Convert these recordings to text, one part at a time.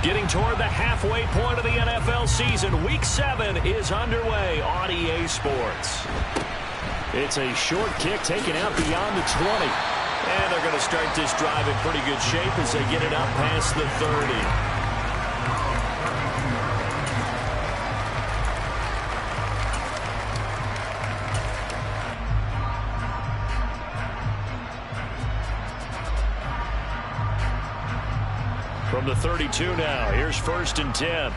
Getting toward the halfway point of the NFL season. Week 7 is underway on EA Sports. It's a short kick taken out beyond the 20. And they're going to start this drive in pretty good shape as they get it up past the 30. From the 32 now, here's 1st and 10.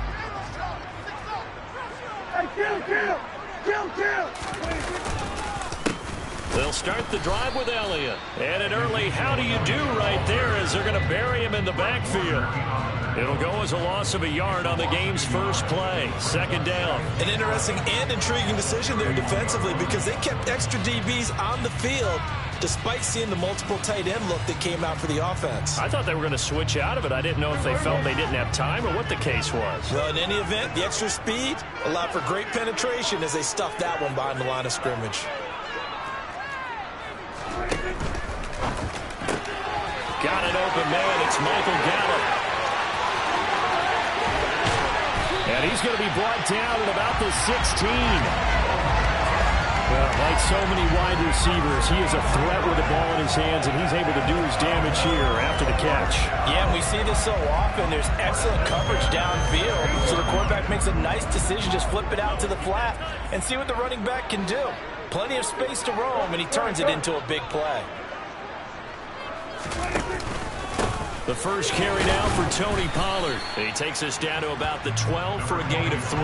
Hey, kill! They'll start the drive with Elliott. And an early how do you do right there as they're going to bury him in the backfield. It'll go as a loss of a yard on the game's first play. 2nd down. An interesting and intriguing decision there defensively because they kept extra DBs on the field despite seeing the multiple tight end look that came out for the offense. I thought they were going to switch out of it. I didn't know if they felt they didn't have time or what the case was. Well, in any event, the extra speed allowed for great penetration as they stuffed that one behind the line of scrimmage. Got an open man. It's Michael Gallup. And he's going to be brought down at about the 16. Well, like so many wide receivers, he is a threat with the ball in his hands, and he's able to do his damage here after the catch. Yeah, and we see this so often. There's excellent coverage downfield, so the quarterback makes a nice decision. Just flip it out to the flat and see what the running back can do. Plenty of space to roam, and he turns it into a big play. The first carry now for Tony Pollard. He takes us down to about the 12 for a gain of 3.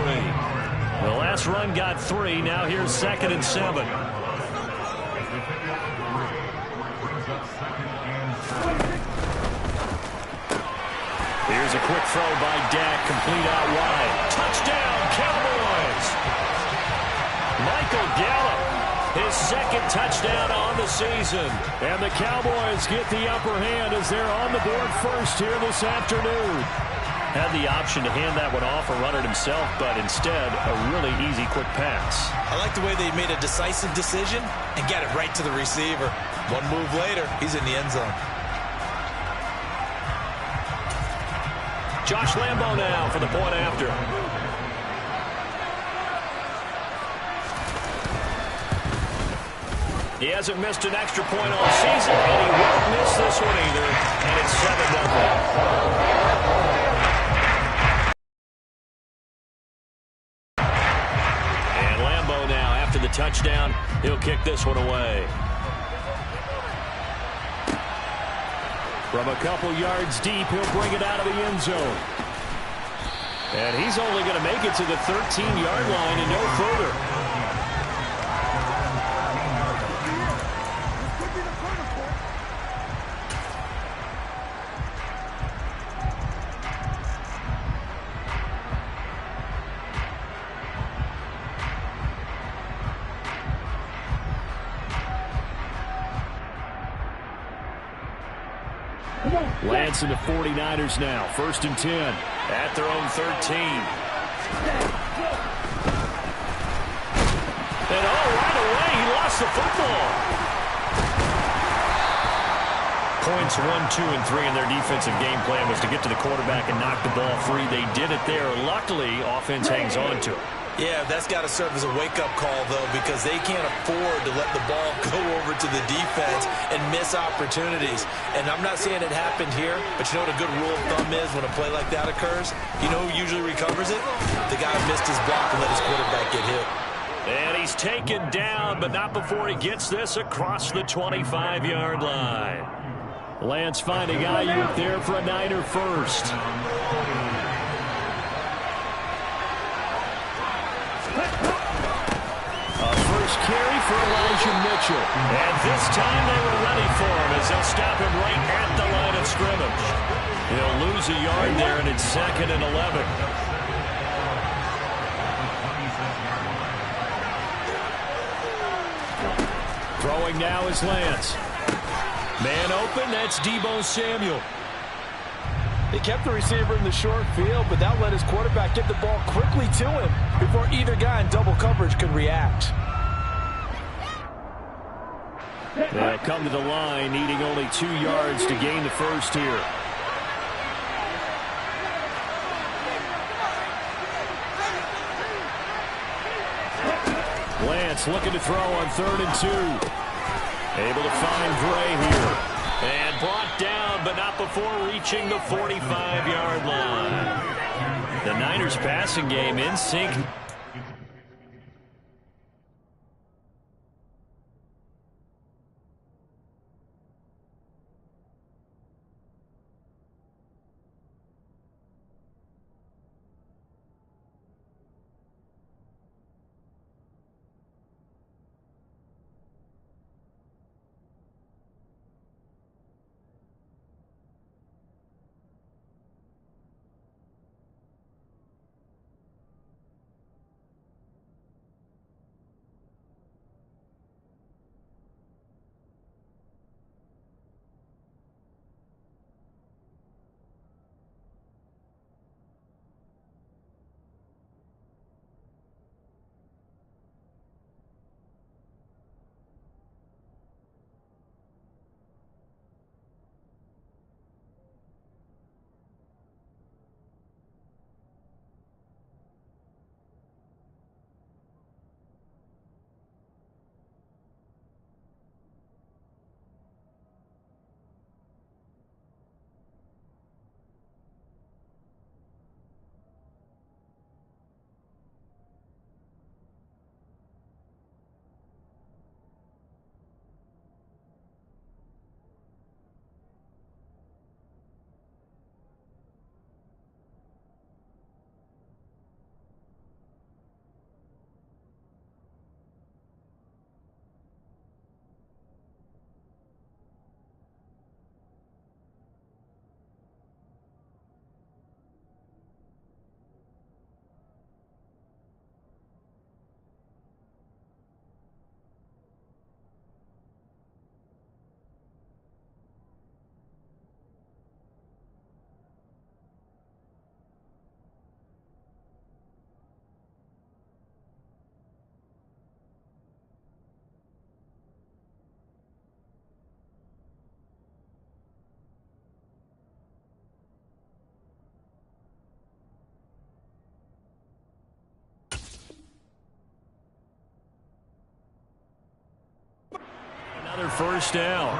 The last run got 3. Now here's 2nd and 7. Here's a quick throw by Dak, complete out wide. Touchdown, Cowboys! Michael Gallup, his 2nd touchdown on the season. And the Cowboys get the upper hand as they're on the board first here this afternoon. Had the option to hand that one off or run it himself, but instead, a really easy, quick pass. I like the way they made a decisive decision and got it right to the receiver. One move later, he's in the end zone. Josh Lambo now for the point after. He hasn't missed an extra point all season, and he won't miss this one either, and it's 7-0. The touchdown, he'll kick this one away. From a couple yards deep, he'll bring it out of the end zone. And he's only going to make it to the 13-yard line and no further. Lance and the 49ers now. 1st and 10 at their own 13. And right away, he lost the football. Points 1, 2, and 3 in their defensive game plan was to get to the quarterback and knock the ball free. They did it there. Luckily, offense hangs on to it. Yeah, that's got to serve as a wake-up call, though, because they can't afford to let the ball go over to the defense and miss opportunities. And I'm not saying it happened here, but you know what a good rule of thumb is when a play like that occurs? You know who usually recovers it? The guy who missed his block and let his quarterback get hit. And he's taken down, but not before he gets this across the 25-yard line. Lance finding Ayuk there for a Niner first. Carry for Elijah Mitchell. And this time they were ready for him as they'll stop him right at the line of scrimmage. He'll lose a yard there, and it's 2nd and 11. Throwing now is Lance. Man open, that's Deebo Samuel. They kept the receiver in the short field, but that let his quarterback get the ball quickly to him before either guy in double coverage could react. They'll come to the line, needing only 2 yards to gain the first here. defense looking to throw on 3rd and 2. Able to find Gray here. And brought down, but not before reaching the 45-yard line. The Niners passing game in sync. Another first down.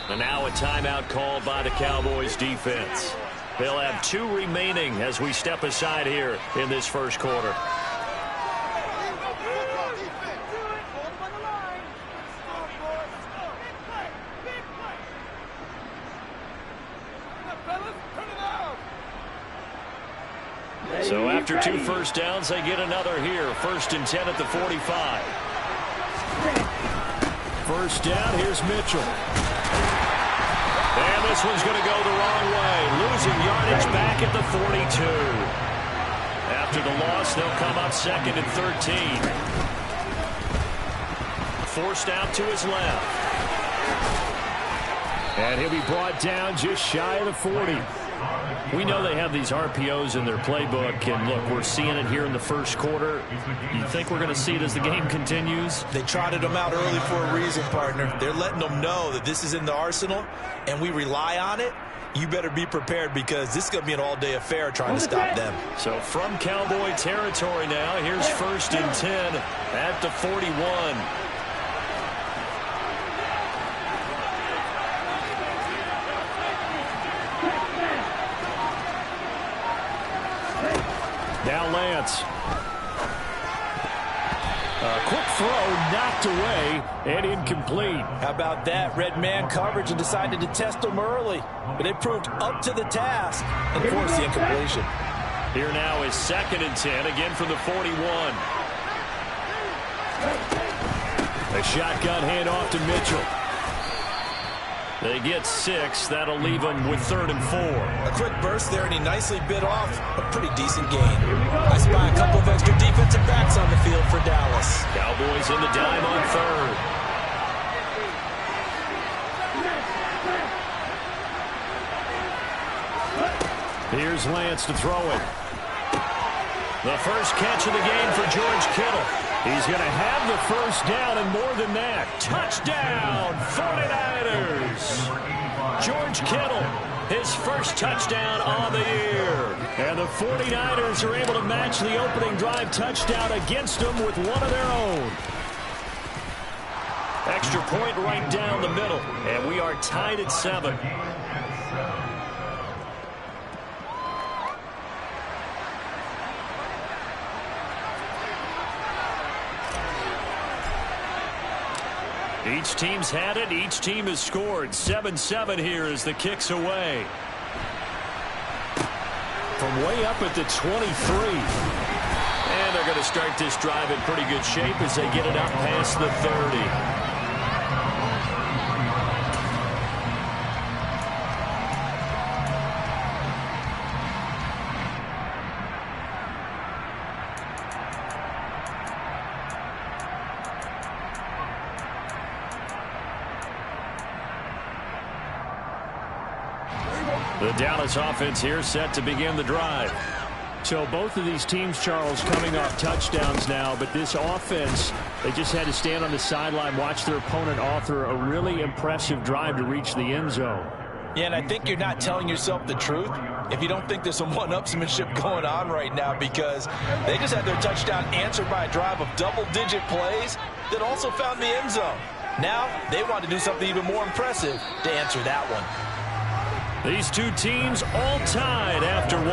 And now a timeout called by the Cowboys defense. They'll have 2 remaining as we step aside here in this first quarter. So after 2 first downs, they get another here. 1st and 10 at the 45. First down, here's Mitchell. And this one's going to go the wrong way. Losing yardage back at the 42. After the loss, they'll come up 2nd and 13. Forced out to his left. And he'll be brought down just shy of the 40. We know they have these RPOs in their playbook, and look, we're seeing it here in the first quarter. You think we're going to see it as the game continues? They trotted them out early for a reason, partner. They're letting them know that this is in the arsenal, and we rely on it. You better be prepared because this is going to be an all-day affair trying to stop them. So from Cowboy territory now, here's 1st and 10 at the 41. Now Lance. A quick throw knocked away and incomplete. How about that? Red man coverage and decided to test them early. But they proved up to the task and forced the incompletion. Here now is 2nd and 10, again from the 41. A shotgun handoff to Mitchell. They get 6. That'll leave them with 3rd and 4. A quick burst there, and he nicely bit off a pretty decent gain. I spy a couple of extra defensive backs on the field for Dallas. Cowboys in the dime on 3rd. Here's Lance to throw it. The first catch of the game for George Kittle. He's going to have the first down and more than that. Touchdown, 49ers. George Kittle, his first touchdown on the year. And the 49ers are able to match the opening drive touchdown against them with one of their own. Extra point right down the middle, and we are tied at 7. Each team's had it. Each team has scored. 7-7 here as the kick's away. From way up at the 23. And they're going to start this drive in pretty good shape as they get it up past the 30. The Dallas offense here set to begin the drive. So both of these teams, Charles, coming off touchdowns now, but this offense, they just had to stand on the sideline, watch their opponent author a really impressive drive to reach the end zone. Yeah, and I think you're not telling yourself the truth if you don't think there's some one-upsmanship going on right now, because they just had their touchdown answered by a drive of double-digit plays that also found the end zone. Now they want to do something even more impressive to answer that one. These two teams all tied after one.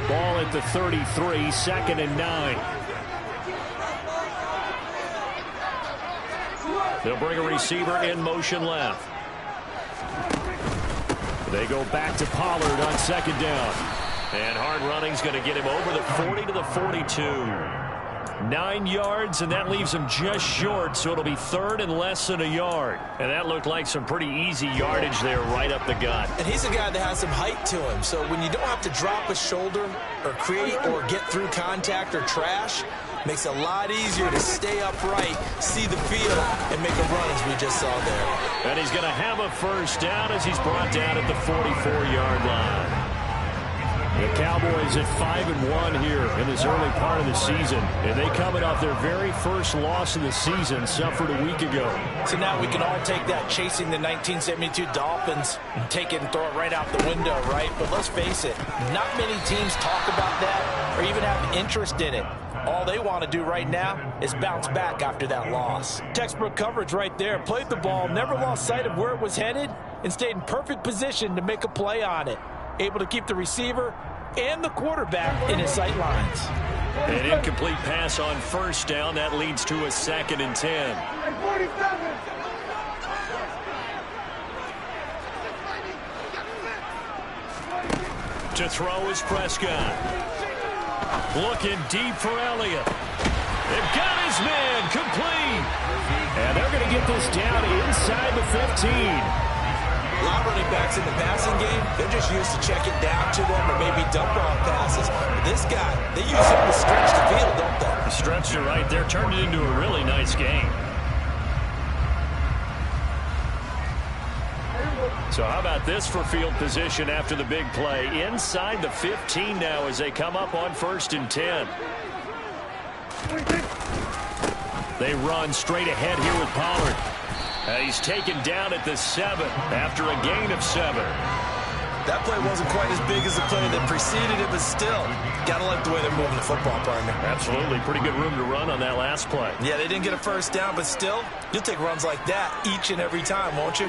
Ball at the 33, 2nd and 9. They'll bring a receiver in motion left. They go back to Pollard on 2nd down. And hard running's going to get him over the 40 to the 42. 9 yards, and that leaves him just short, so it'll be 3rd and less than a yard. And that looked like some pretty easy yardage there right up the gut. And he's a guy that has some height to him, so when you don't have to drop a shoulder or create or get through contact or trash, makes it a lot easier to stay upright, see the field, and make a run as we just saw there. And he's going to have a first down as he's brought down at the 44-yard line. The Cowboys at 5-1 here in this early part of the season. And they coming off their very first loss of the season, suffered a week ago. So now we can all take that chasing the 1972 Dolphins and take it and throw it right out the window, right? But let's face it, not many teams talk about that or even have interest in it. All they want to do right now is bounce back after that loss. Textbook coverage right there. Played the ball, never lost sight of where it was headed, and stayed in perfect position to make a play on it. Able to keep the receiver and the quarterback in his sight lines. An incomplete pass on first down. That leads to a 2nd and 10. To throw is Prescott. Looking deep for Elliott. They've got his man complete. And they're going to get this down inside the 15. A lot of running backs in the passing game, they're just used to check it down to them or maybe dump off passes. But this guy, they use him to stretch the field, don't they? He stretched it right there, turned it into a really nice game. So how about this for field position after the big play? Inside the 15 now as they come up on 1st and 10. They run straight ahead here with Pollard. He's taken down at the 7 after a gain of 7. That play wasn't quite as big as the play that preceded it, but still, gotta like the way they're moving the football, partner. Absolutely. Pretty good room to run on that last play. Yeah, they didn't get a first down, but still, you'll take runs like that each and every time, won't you?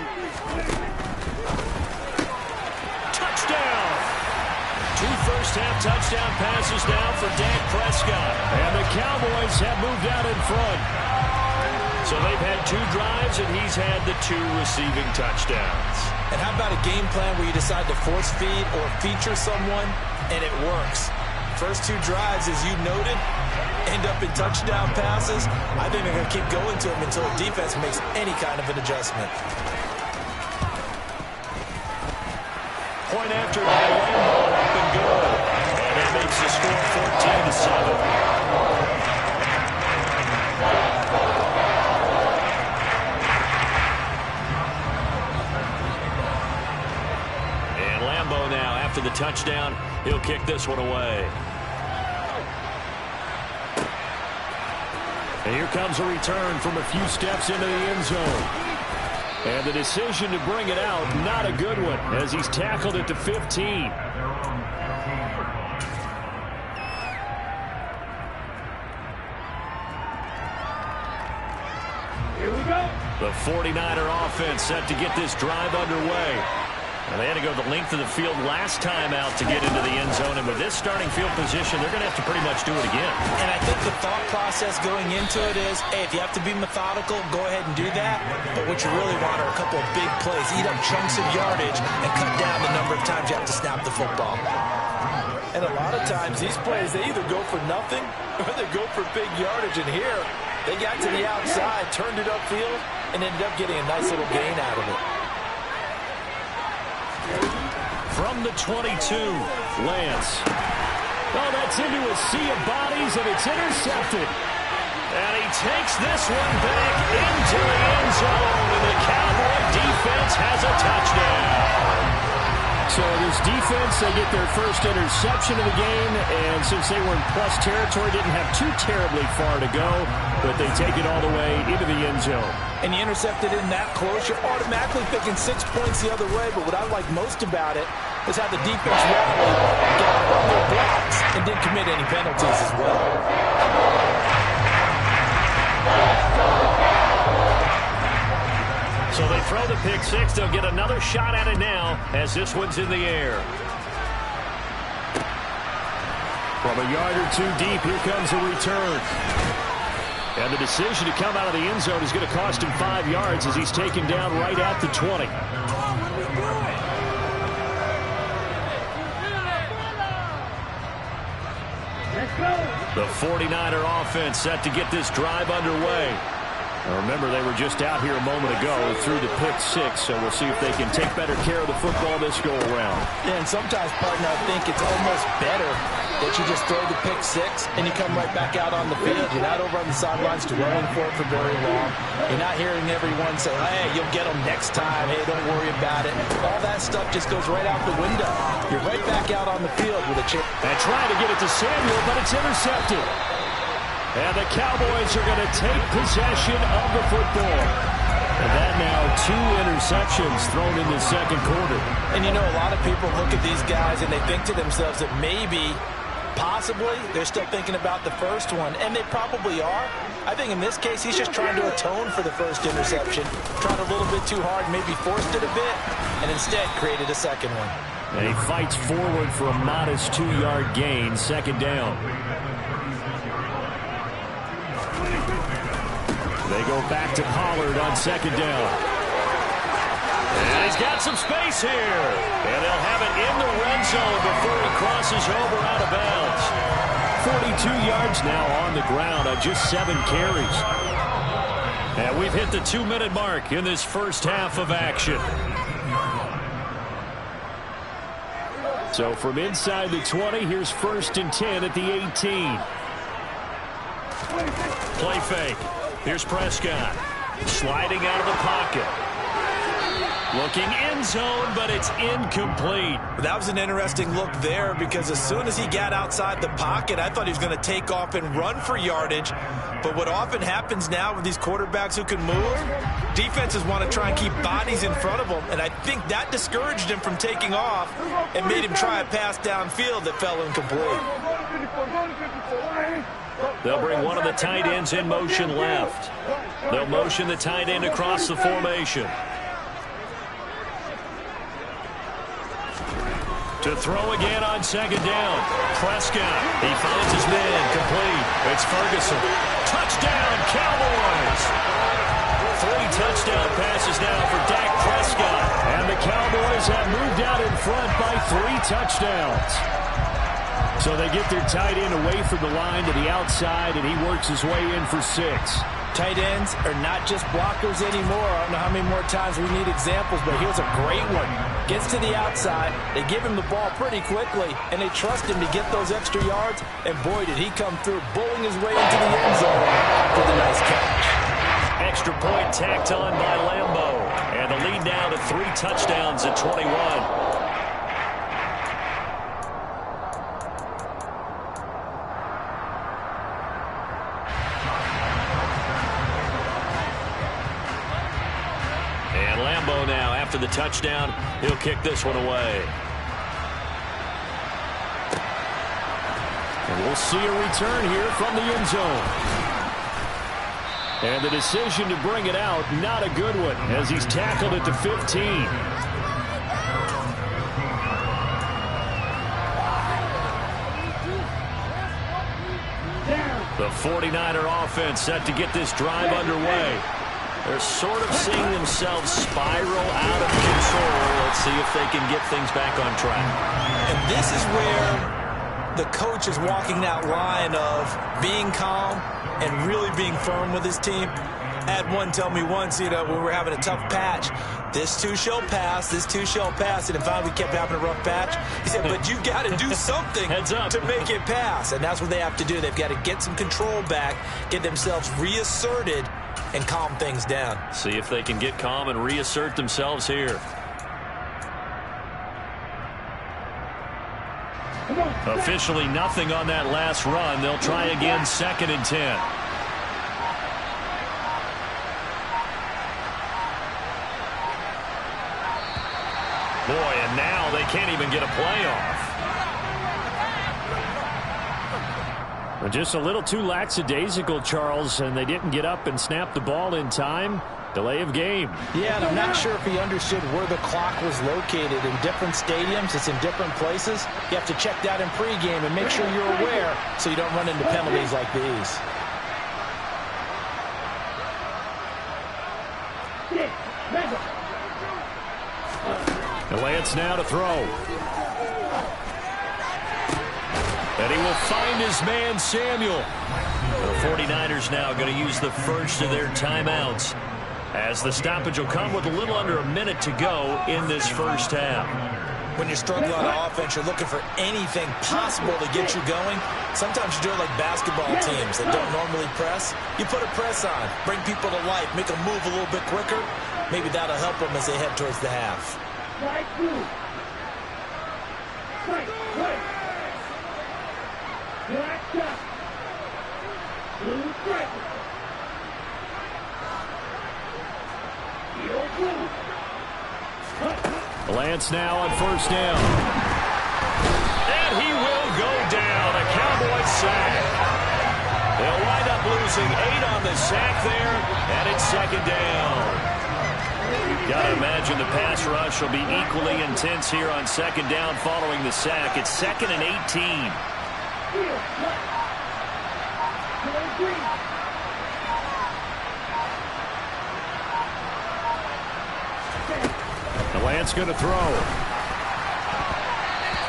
Touchdown! 2 first-half touchdown passes now for Dak Prescott. And the Cowboys have moved out in front. So they've had 2 drives, and he's had the 2 receiving touchdowns. And how about a game plan where you decide to force feed or feature someone, and it works? First 2 drives, as you noted, end up in touchdown passes. I think they're going to keep going to them until the defense makes any kind of an adjustment. Point after that, up and good. And it makes the score after the touchdown. He'll kick this one away. And here comes a return from a few steps into the end zone. And the decision to bring it out, not a good one, as he's tackled at the 15. Here we go. The 49er offense set to get this drive underway. And they had to go the length of the field last time out to get into the end zone. And with this starting field position, they're going to have to pretty much do it again. And I think the thought process going into it is, hey, if you have to be methodical, go ahead and do that. But what you really want are a couple of big plays. Eat up chunks of yardage and cut down the number of times you have to snap the football. And a lot of times, these plays, they either go for nothing or they go for big yardage. And here, they got to the outside, turned it upfield, and ended up getting a nice little gain out of it. From the 22, Lance. Oh, that's into a sea of bodies, and it's intercepted. And he takes this one back into the end zone, and the Cowboy defense has a touchdown. So this defense, they get their first interception of the game, and since they were in plus territory, didn't have too terribly far to go, but they take it all the way into the end zone. And you intercepted in that close, you're automatically picking 6 points the other way, but what I like most about it is how the defense rapidly got on their blocks and didn't commit any penalties as well. So they throw the pick six. They'll get another shot at it now as this one's in the air. From a yard or two deep, here comes a return. And the decision to come out of the end zone is going to cost him 5 yards as he's taken down right at the 20. The 49er offense set to get this drive underway. Now remember, they were just out here a moment ago through the pick six, so we'll see if they can take better care of the football this go-around. Yeah, and sometimes, partner, I think it's almost better that you just throw the pick six and you come right back out on the field. You're not over on the sidelines dwelling for it for very long. You're not hearing everyone say, hey, you'll get them next time. Hey, don't worry about it. All that stuff just goes right out the window. You're right back out on the field with a chance. And trying to get it to Samuel, but it's intercepted. And the Cowboys are going to take possession of the football. And that now 2 interceptions thrown in the second quarter. And you know, a lot of people look at these guys and they think to themselves that maybe, possibly, they're still thinking about the first one. And they probably are. I think in this case, he's just trying to atone for the first interception. Tried a little bit too hard, maybe forced it a bit, and instead created a second one. And he fights forward for a modest 2-yard gain, second down. They go back to Pollard on second down. And he's got some space here. And they'll have it in the red zone before he crosses over out of bounds. 42 yards now on the ground on just 7 carries. And we've hit the 2-minute mark in this first half of action. So from inside the 20, here's 1st and 10 at the 18. Play fake. Here's Prescott, sliding out of the pocket. Looking end zone, but it's incomplete. That was an interesting look there because as soon as he got outside the pocket, I thought he was going to take off and run for yardage. But what often happens now with these quarterbacks who can move, defenses want to try and keep bodies in front of them. And I think that discouraged him from taking off and made him try a pass downfield that fell incomplete. They'll bring one of the tight ends in motion left. They'll motion the tight end across the formation. To throw again on second down. Prescott. He finds his man. Complete. It's Ferguson. Touchdown, Cowboys. 3 touchdown passes now for Dak Prescott. And the Cowboys have moved out in front by 3 touchdowns. So they get their tight end away from the line to the outside, and he works his way in for 6. Tight ends are not just blockers anymore. I don't know how many more times we need examples, but here's a great one. Gets to the outside, they give him the ball pretty quickly, and they trust him to get those extra yards, and boy, did he come through, bowling his way into the end zone for the nice catch. Extra point tacked on by Lambeau, and the lead now to 3 touchdowns at 21. the touchdown. He'll kick this one away. And we'll see a return here from the end zone. And the decision to bring it out, not a good one, as he's tackled at the 15. The 49er offense set to get this drive underway. They're sort of seeing themselves spiral out of control. Let's see if they can get things back on track. And this is where the coach is walking that line of being calm and really being firm with his team. I had one tell me once, when we were having a tough patch, this too shall pass, this too shall pass, and finally we kept having a rough patch. He said, but you got to do something to make it pass, and that's what they have to do. They've got to get some control back, get themselves reasserted, and calm things down. See if they can get calm and reassert themselves here. Officially nothing on that last run. They'll try again, 2nd and 10. Boy, and now they can't even get a play off. Just a little too lackadaisical, Charles, and they didn't get up and snap the ball in time. Delay of game. Yeah, and I'm not sure if he understood where the clock was located. In different stadiums, it's in different places. You have to check that in pregame and make sure you're aware so you don't run into penalties like these. And Lance now to throw. And he will find his man, Samuel. The 49ers now going to use the first of their timeouts, as the stoppage will come with a little under a minute to go in this first half. When you're struggling on offense, you're looking for anything possible to get you going. Sometimes you do it like basketball teams that don't normally press. You put a press on, bring people to life, make them move a little bit quicker. Maybe that'll help them as they head towards the half. Lance now on first down. And he will go down. A Cowboy sack. They'll wind up losing 8 on the sack there, and it's 2nd down. Got to imagine the pass rush will be equally intense here on 2nd down following the sack. It's 2nd and 18. Lance going to throw.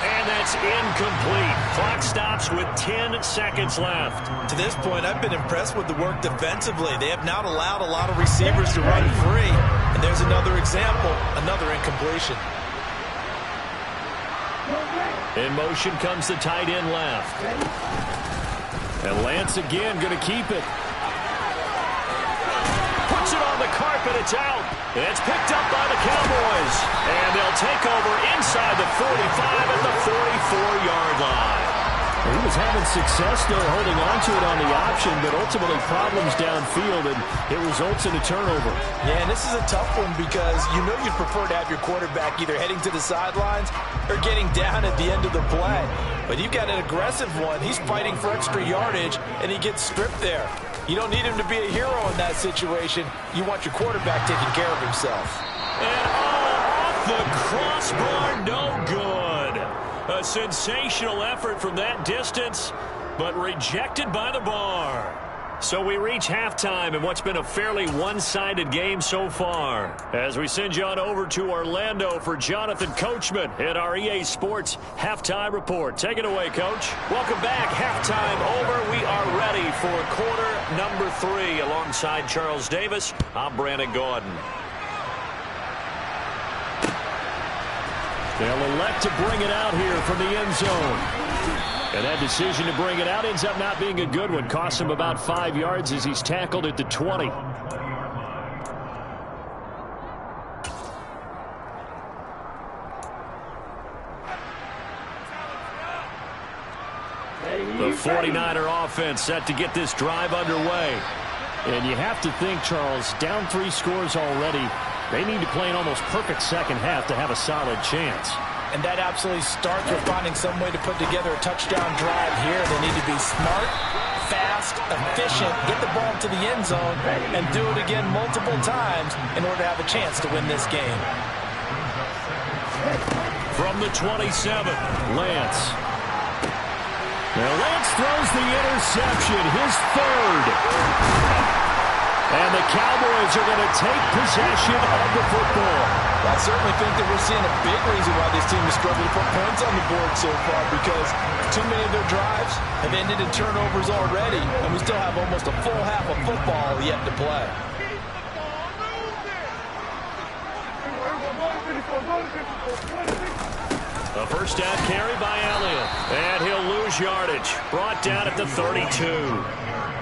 And that's incomplete. Clock stops with 10 seconds left. To this point, I've been impressed with the work defensively. They have not allowed a lot of receivers to run free. And there's another example, another incompletion. In motion comes the tight end left. And Lance again going to keep it. Puts it on the carpet. It's out. It's picked up by the Cowboys. And they'll take over inside the 45 at the 44-yard line. He was having success there holding on to it on the option, but ultimately problems downfield, and it results in a turnover. Yeah, and this is a tough one because you know you'd prefer to have your quarterback either heading to the sidelines or getting down at the end of the play. But you've got an aggressive one. He's fighting for extra yardage, and he gets stripped there. You don't need him to be a hero in that situation. You want your quarterback taking care of himself. And off the crossbar, no good. A sensational effort from that distance, but rejected by the bar. So we reach halftime in what's been a fairly one-sided game so far. As we send you on over to Orlando for Jonathan Coachman at our EA Sports Halftime Report. Take it away, Coach. Welcome back. Halftime over. We are ready for quarter number 3. Alongside Charles Davis, I'm Brandon Gordon. They'll elect to bring it out here from the end zone. And that decision to bring it out ends up not being a good one. Costs him about 5 yards as he's tackled at the 20. The 49er offense set to get this drive underway. And you have to think, Charles, down 3 scores already. They need to play an almost perfect second half to have a solid chance. And that absolutely starts with finding some way to put together a touchdown drive here. They need to be smart, fast, efficient, get the ball to the end zone, and do it again multiple times in order to have a chance to win this game. From the 27, Lance. Now Lance throws the interception, his third. And the Cowboys are going to take possession of the football. I certainly think that we're seeing a big reason why this team has struggled to put points on the board so far, because too many of their drives have ended in turnovers already, and we still have almost a full half of football yet to play. A first down carry by Elliott, and he'll lose yardage. Brought down at the 32.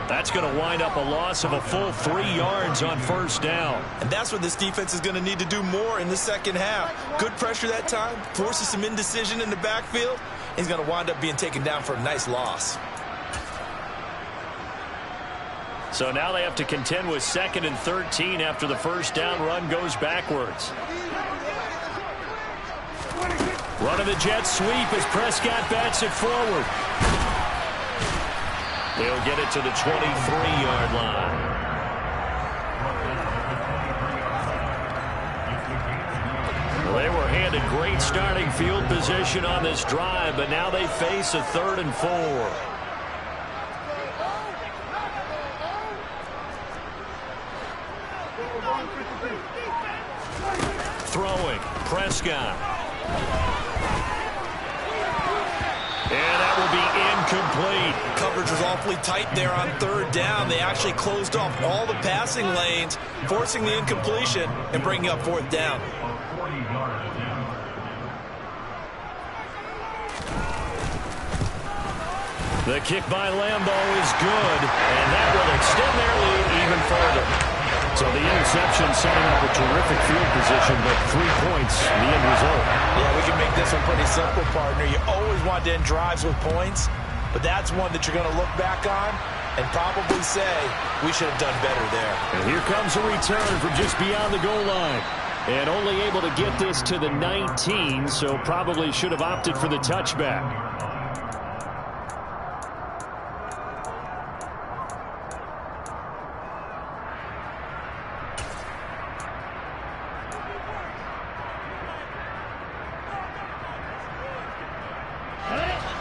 That's going to wind up a loss of a full 3 yards on first down. And that's what this defense is going to need to do more in the second half. Good pressure that time, forces some indecision in the backfield. He's going to wind up being taken down for a nice loss. So now they have to contend with 2nd and 13 after the first down run goes backwards. Running the jet sweep as Prescott bats it forward. They'll get it to the 23-yard line. Well, they were handed great starting field position on this drive, but now they face a 3rd and 4. Throwing, Prescott. And that will be incomplete. Coverage was awfully tight there on 3rd down. They actually closed off all the passing lanes, forcing the incompletion and bringing up 4th down. The kick by Lambeau is good, and that will extend their lead even further. So the interception setting up a terrific field position, but 3 points, the end result. Yeah, we can make this one pretty simple, partner. You always want to end drives with points, but that's one that you're going to look back on and probably say, we should have done better there. And here comes a return from just beyond the goal line. And only able to get this to the 19, so probably should have opted for the touchback.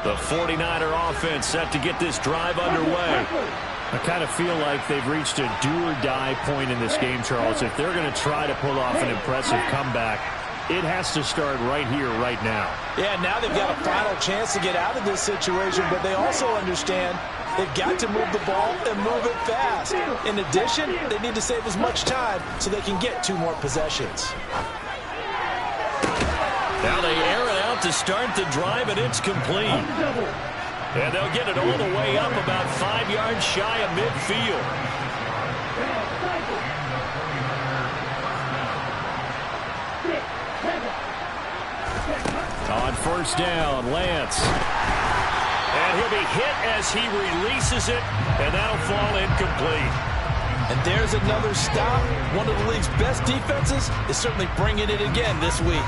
The 49er offense set to get this drive underway. I kind of feel like they've reached a do-or-die point in this game, Charles. If they're going to try to pull off an impressive comeback, it has to start right here, right now. Yeah, now they've got a final chance to get out of this situation, but they also understand they've got to move the ball and move it fast. In addition, they need to save as much time so they can get 2 more possessions. Now they air it out to start the drive, and it's complete. And they'll get it all the way up about 5 yards shy of midfield. On first down, Lance. And he'll be hit as he releases it, and that'll fall incomplete. And there's another stop. One of the league's best defenses is certainly bringing it again this week.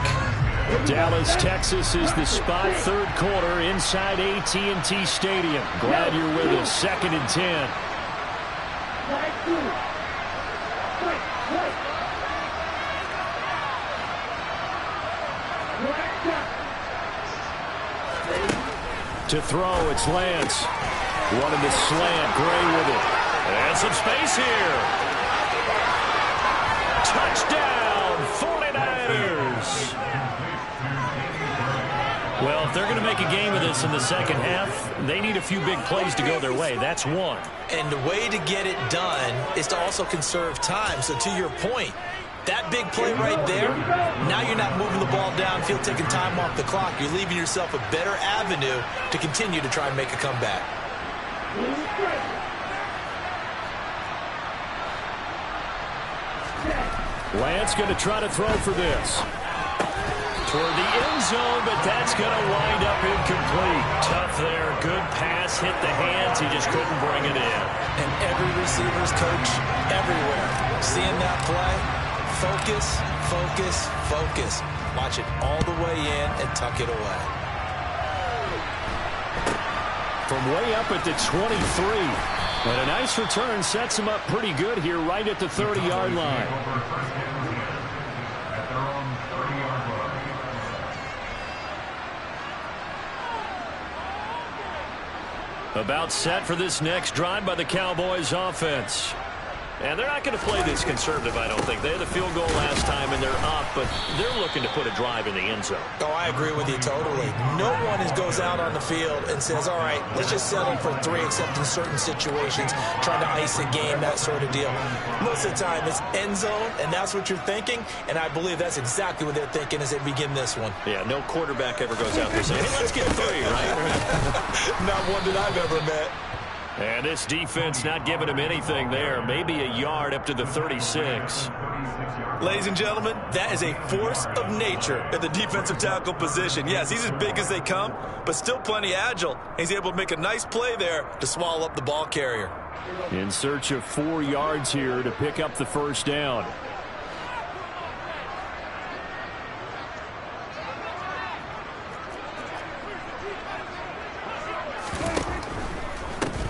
Dallas, Texas is the spot, 3rd quarter inside AT&T Stadium. Glad you're with us. 2nd and 10. To throw, it's Lance. Running the slant, Gray with it. And some space here. Touchdown, 49ers. Well, if they're going to make a game of this in the second half, they need a few big plays to go their way. That's one. And the way to get it done is to also conserve time. So to your point, that big play right there, now you're not moving the ball downfield, taking time off the clock. You're leaving yourself a better avenue to continue to try and make a comeback. Lance going to try to throw for this. Toward the end zone, but that's going to wind up incomplete. Tough there. Good pass. Hit the hands. He just couldn't bring it in. And every receiver's coach everywhere seeing that play, Focus, focus, focus. Watch it all the way in and tuck it away. From way up at the 23. And a nice return sets him up pretty good here right at the 30-yard line. About set for this next drive by the Cowboys offense. And they're not going to play this conservative, I don't think. They had a field goal last time, and they're up, but they're looking to put a drive in the end zone. Oh, I agree with you totally. No one goes out on the field and says, all right, let's just settle for 3, except in certain situations, trying to ice a game, that sort of deal. Most of the time, it's end zone, and that's what you're thinking, and I believe that's exactly what they're thinking as they begin this one. Yeah, no quarterback ever goes out there saying, hey, let's get 3, right? Not one that I've ever met. And this defense not giving him anything there. Maybe a yard up to the 36. Ladies and gentlemen, that is a force of nature at the defensive tackle position. Yes, he's as big as they come, but still plenty agile. He's able to make a nice play there to swallow up the ball carrier. In search of 4 yards here to pick up the first down.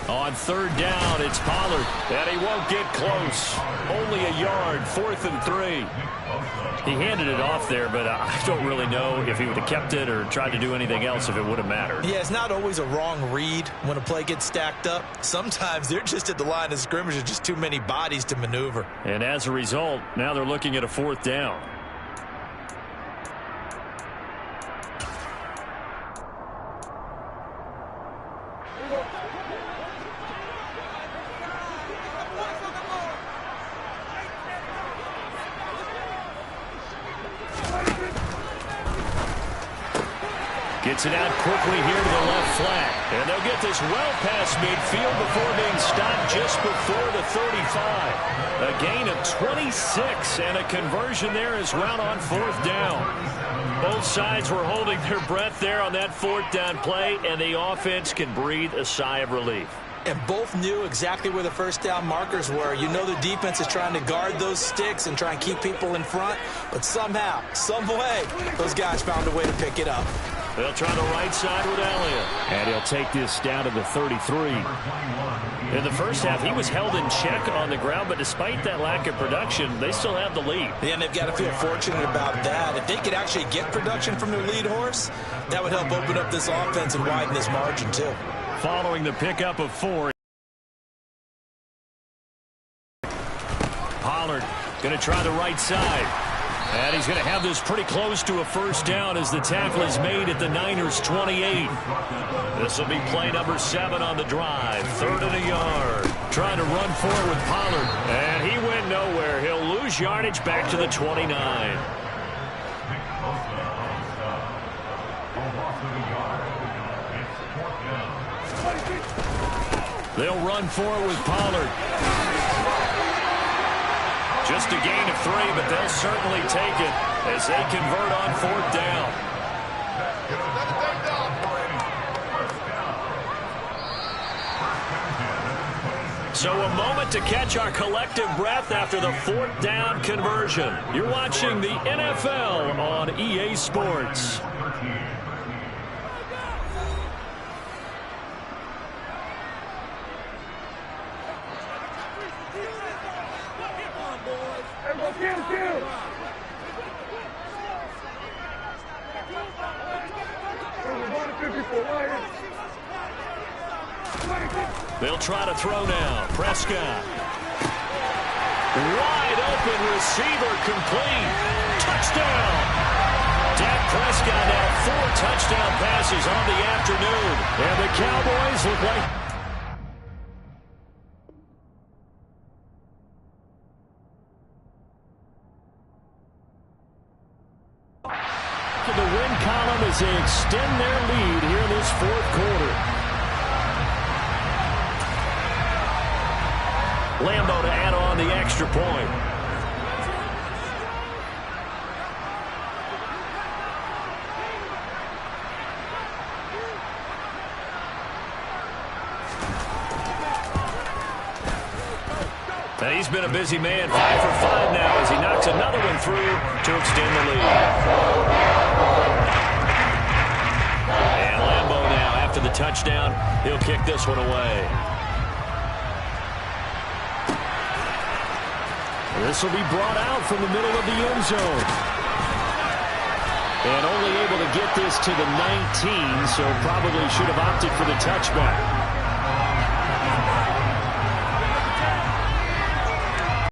On 3rd down, it's Pollard, and he won't get close. Only a yard, 4th and 3. He handed it off there, but I don't really know if he would have kept it or tried to do anything else if it would have mattered. Yeah, it's not always a wrong read when a play gets stacked up. Sometimes they're just at the line of scrimmage. There's just too many bodies to maneuver. And as a result, now they're looking at a 4th down. Gets it out quickly here to the left flat. And they'll get this well past midfield before being stopped just before the 35. A gain of 26 and a conversion there as well on 4th down. Both sides were holding their breath there on that 4th down play, and the offense can breathe a sigh of relief. And both knew exactly where the first down markers were. You know the defense is trying to guard those sticks and try and keep people in front. But somehow, some way, those guys found a way to pick it up. They'll try the right side with Elliott. And he'll take this down to the 33. In the first half, he was held in check on the ground, but despite that lack of production, they still have the lead. Yeah, and they've got to feel fortunate about that. If they could actually get production from their lead horse, that would help open up this offense and widen this margin, too. Following the pickup of 4. Pollard going to try the right side. And he's going to have this pretty close to a first down as the tackle is made at the Niners' 28. This will be play number 7 on the drive. 3rd and a yard. Trying to run forward with Pollard. And he went nowhere. He'll lose yardage back to the 29. They'll run forward with Pollard. Just a gain of 3, but they'll certainly take it as they convert on 4th down. So a moment to catch our collective breath after the 4th down conversion. You're watching the NFL on EA Sports. They'll try to throw now. Prescott. Wide open receiver complete. Touchdown. Dak Prescott now 4 touchdown passes on the afternoon. And the Cowboys look like to the win column as they extend their lead here in this 4th quarter. Lambo to add on the extra point. And he's been a busy man, 5 for 5 now as he knocks another one through to extend the lead. And Lambeau now, after the touchdown, he'll kick this one away. This will be brought out from the middle of the end zone. And only able to get this to the 19, so probably should have opted for the touchback.